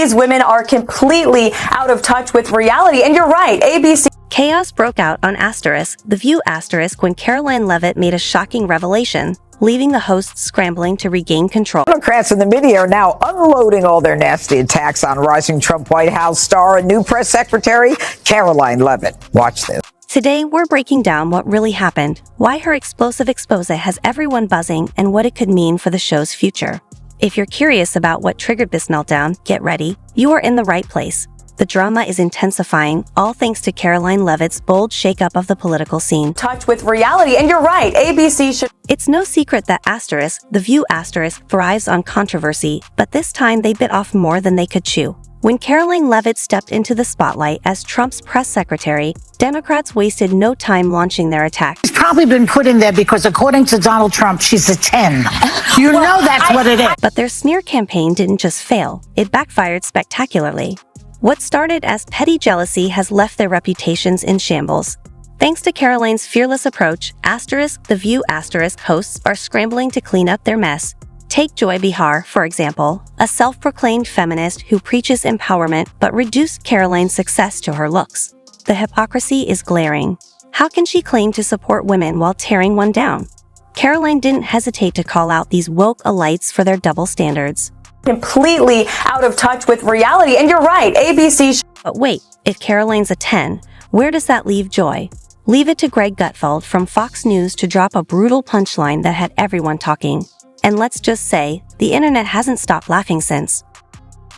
these women are completely out of touch with reality. And you're right, ABC. Chaos broke out on The View when Karoline Leavitt made a shocking revelation, leaving the hosts scrambling to regain control. Democrats in the media are now unloading all their nasty attacks on rising Trump White House star and new press secretary, Karoline Leavitt. Watch this. Today, we're breaking down what really happened, why her explosive expose has everyone buzzing, and what it could mean for the show's future. If you're curious about what triggered this meltdown, get ready. You are in the right place. The drama is intensifying, all thanks to Karoline Leavitt's bold shakeup of the political scene. Touch with reality, and you're right, ABC should. It's no secret that The View thrives on controversy, but this time they bit off more than they could chew. When Karoline Leavitt stepped into the spotlight as Trump's press secretary, Democrats wasted no time launching their attack. She's probably been put in there because, according to Donald Trump, she's a 10. You know that's what it is. But their smear campaign didn't just fail, it backfired spectacularly. What started as petty jealousy has left their reputations in shambles. Thanks to Karoline's fearless approach, The View hosts are scrambling to clean up their mess. Take Joy Behar, for example, a self-proclaimed feminist who preaches empowerment but reduced Karoline's success to her looks. The hypocrisy is glaring. How can she claim to support women while tearing one down? Karoline didn't hesitate to call out these woke elites for their double standards. Completely out of touch with reality, and you're right, ABC. But wait, if Karoline's a 10, where does that leave Joy? Leave it to Greg Gutfeld from Fox News to drop a brutal punchline that had everyone talking. And let's just say, the internet hasn't stopped laughing since.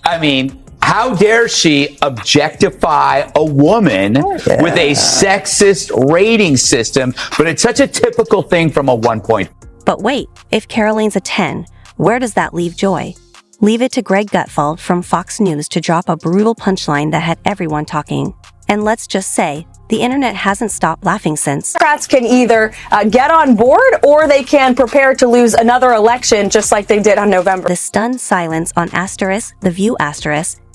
I mean, how dare she objectify a woman with a sexist rating system, but it's such a typical thing from a 1 point. But wait, if Karoline's a 10, where does that leave Joy? Leave it to Greg Gutfeld from Fox News to drop a brutal punchline that had everyone talking. And let's just say, the internet hasn't stopped laughing since. Democrats can either get on board or they can prepare to lose another election just like they did on November. The stunned silence on The View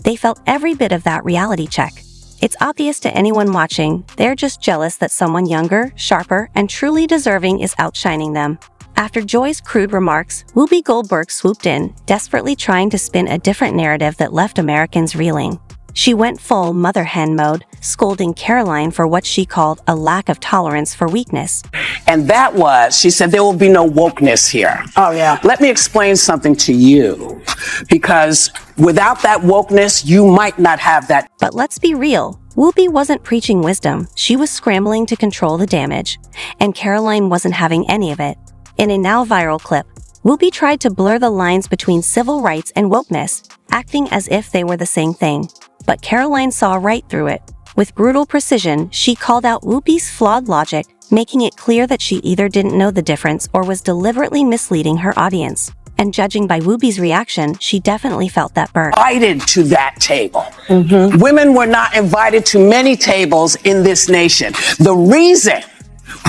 they felt every bit of that reality check. It's obvious to anyone watching, they're just jealous that someone younger, sharper, and truly deserving is outshining them. After Joy's crude remarks, Whoopi Goldberg swooped in, desperately trying to spin a different narrative that left Americans reeling. She went full mother hen mode, scolding Karoline for what she called a lack of tolerance for weakness. And that was, she said, there will be no wokeness here. Oh, yeah. Let me explain something to you, because without that wokeness, you might not have that. But let's be real. Whoopi wasn't preaching wisdom. She was scrambling to control the damage. And Karoline wasn't having any of it. In a now viral clip, Whoopi tried to blur the lines between civil rights and wokeness, acting as if they were the same thing. But Karoline saw right through it. With brutal precision, she called out Whoopi's flawed logic, making it clear that she either didn't know the difference or was deliberately misleading her audience. And judging by Whoopi's reaction, she definitely felt that burn. Invited to that table. Women were not invited to many tables in this nation. The reason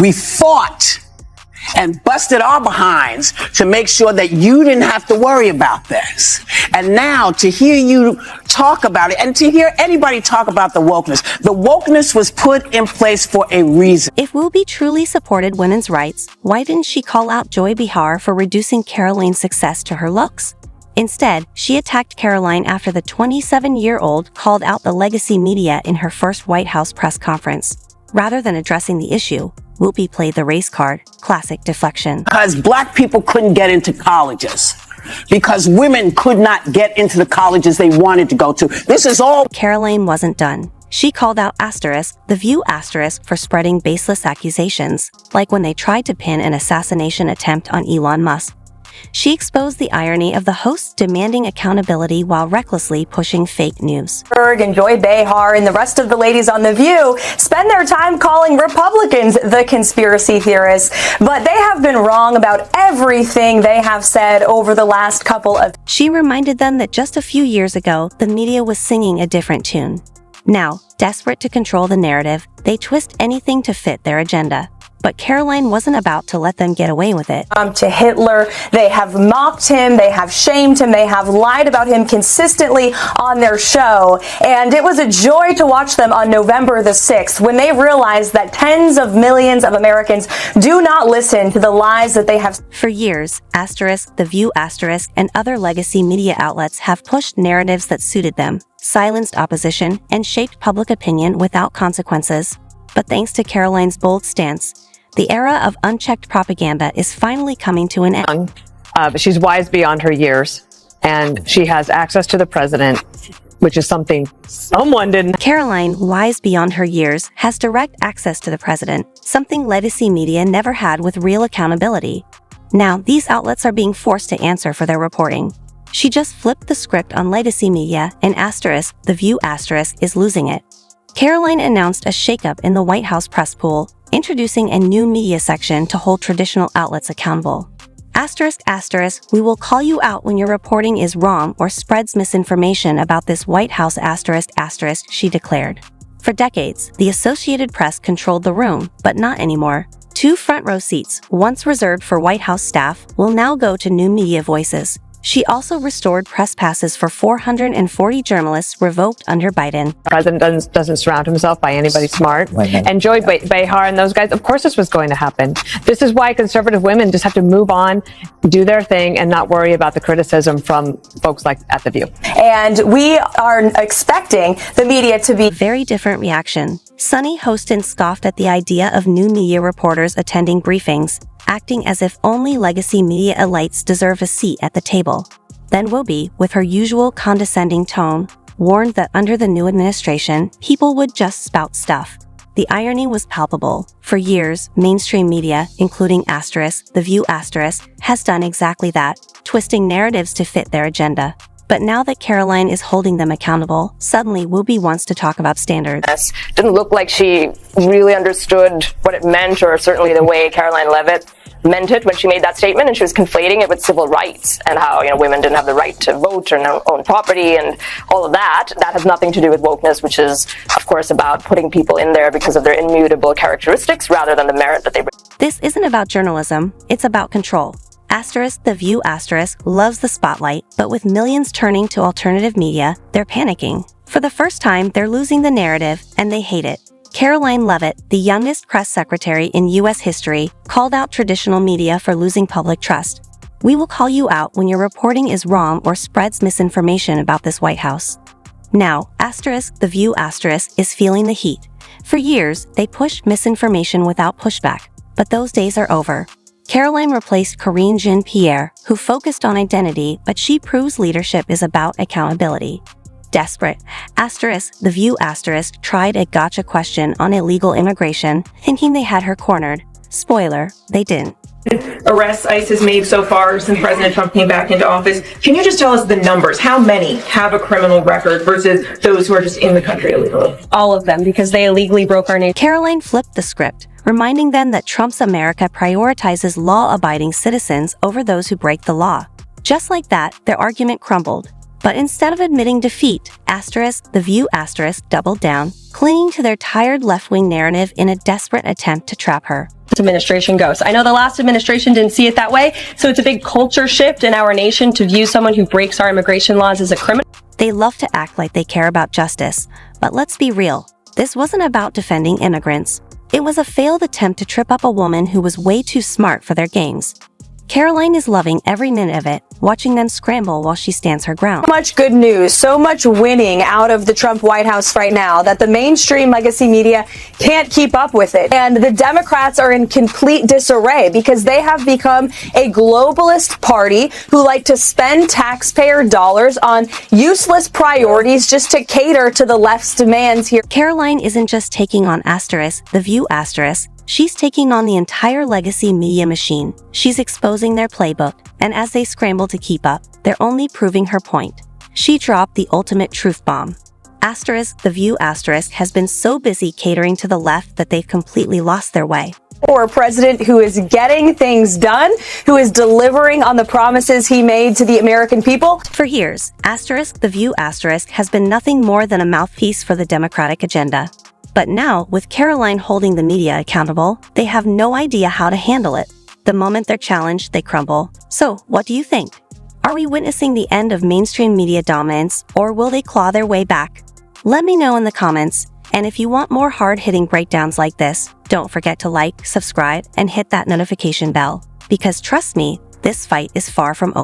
we fought and busted our behinds to make sure that you didn't have to worry about this. And now to hear you talk about it and to hear anybody talk about the wokeness was put in place for a reason. If Whoopi truly supported women's rights, why didn't she call out Joy Behar for reducing Karoline's success to her looks? Instead, she attacked Karoline after the 27-year-old called out the legacy media in her first White House press conference. Rather than addressing the issue, Whoopi played the race card, classic deflection. Because black people couldn't get into colleges. Because women could not get into the colleges they wanted to go to. This is all. Karoline wasn't done. She called out The View for spreading baseless accusations, like when they tried to pin an assassination attempt on Elon Musk. She exposed the irony of the hosts demanding accountability while recklessly pushing fake news. And Joy Behar and the rest of the ladies on The View spend their time calling Republicans the conspiracy theorists, but they have been wrong about everything they have said over the last couple of. She reminded them that just a few years ago, the media was singing a different tune. Now, desperate to control the narrative, they twist anything to fit their agenda. But Karoline wasn't about to let them get away with it. To Hitler, they have mocked him, they have shamed him, they have lied about him consistently on their show. And it was a joy to watch them on November the 6th when they realized that tens of millions of Americans do not listen to the lies that they have. For years, The View and other legacy media outlets have pushed narratives that suited them, silenced opposition, and shaped public opinion without consequences. But thanks to Karoline's bold stance, the era of unchecked propaganda is finally coming to an end. But she's wise beyond her years, and she has access to the president, which is something someone didn't. Karoline, wise beyond her years, has direct access to the president, something legacy media never had with real accountability. Now, these outlets are being forced to answer for their reporting. She just flipped the script on legacy media, and The View is losing it. Karoline announced a shakeup in the White House press pool, introducing a new media section to hold traditional outlets accountable. We will call you out when your reporting is wrong or spreads misinformation about this White House she declared. For decades, the Associated Press controlled the room, but not anymore. 2 front row seats, once reserved for White House staff, will now go to new media voices. She also restored press passes for 440 journalists revoked under Biden. The president doesn't surround himself by anybody smart. And Joy Behar and those guys, of course this was going to happen. This is why conservative women just have to move on, do their thing, and not worry about the criticism from folks like at The View. And we are expecting the media to be very different reaction. Sunny Hostin scoffed at the idea of new media reporters attending briefings, acting as if only legacy media elites deserve a seat at the table. Then Whoopi, with her usual condescending tone, warned that under the new administration, people would just spout stuff. The irony was palpable. For years, mainstream media, including The View has done exactly that, twisting narratives to fit their agenda. But now that Karoline is holding them accountable, suddenly Whoopi wants to talk about standards. Didn't look like she really understood what it meant, or certainly the way Karoline Leavitt meant it when she made that statement, and she was conflating it with civil rights and how, women didn't have the right to vote or own property and all of that. That has nothing to do with wokeness, which is, of course, about putting people in there because of their immutable characteristics rather than the merit that they bring. This isn't about journalism, it's about control. The View loves the spotlight, but with millions turning to alternative media, they're panicking. For the first time, they're losing the narrative, and they hate it. Karoline Leavitt, the youngest press secretary in U.S. history, called out traditional media for losing public trust. We will call you out when your reporting is wrong or spreads misinformation about this White House. Now, The View is feeling the heat. For years, they pushed misinformation without pushback, but those days are over. Karoline replaced Karine Jean-Pierre, who focused on identity, but she proves leadership is about accountability. Desperate, The View tried a gotcha question on illegal immigration, thinking they had her cornered. Spoiler, they didn't. Arrests ICE has made so far since President Trump came back into office. Can you just tell us the numbers? How many have a criminal record versus those who are just in the country illegally? All of them, because they illegally broke our nation. Karoline flipped the script, reminding them that Trump's America prioritizes law-abiding citizens over those who break the law. Just like that, their argument crumbled. But instead of admitting defeat, The View doubled down, clinging to their tired left-wing narrative in a desperate attempt to trap her. Administration goes. I know the last administration didn't see it that way, so it's a big culture shift in our nation to view someone who breaks our immigration laws as a criminal. They love to act like they care about justice, but let's be real. This wasn't about defending immigrants. It was a failed attempt to trip up a woman who was way too smart for their games. Karoline is loving every minute of it, watching them scramble while she stands her ground. So much good news, so much winning out of the Trump White House right now that the mainstream legacy media can't keep up with it. And the Democrats are in complete disarray because they have become a globalist party who like to spend taxpayer dollars on useless priorities just to cater to the left's demands here. Karoline isn't just taking on The View she's taking on the entire legacy media machine. She's exposing their playbook, and as they scramble to keep up, they're only proving her point. She dropped the ultimate truth bomb. The View has been so busy catering to the left that they've completely lost their way. Or a president who is getting things done, who is delivering on the promises he made to the American people. For years, The View has been nothing more than a mouthpiece for the Democratic agenda. But now, with Karoline holding the media accountable, they have no idea how to handle it. The moment they're challenged, they crumble. So, what do you think? Are we witnessing the end of mainstream media dominance, or will they claw their way back? Let me know in the comments. And if you want more hard-hitting breakdowns like this, don't forget to like, subscribe, and hit that notification bell. Because trust me, this fight is far from over.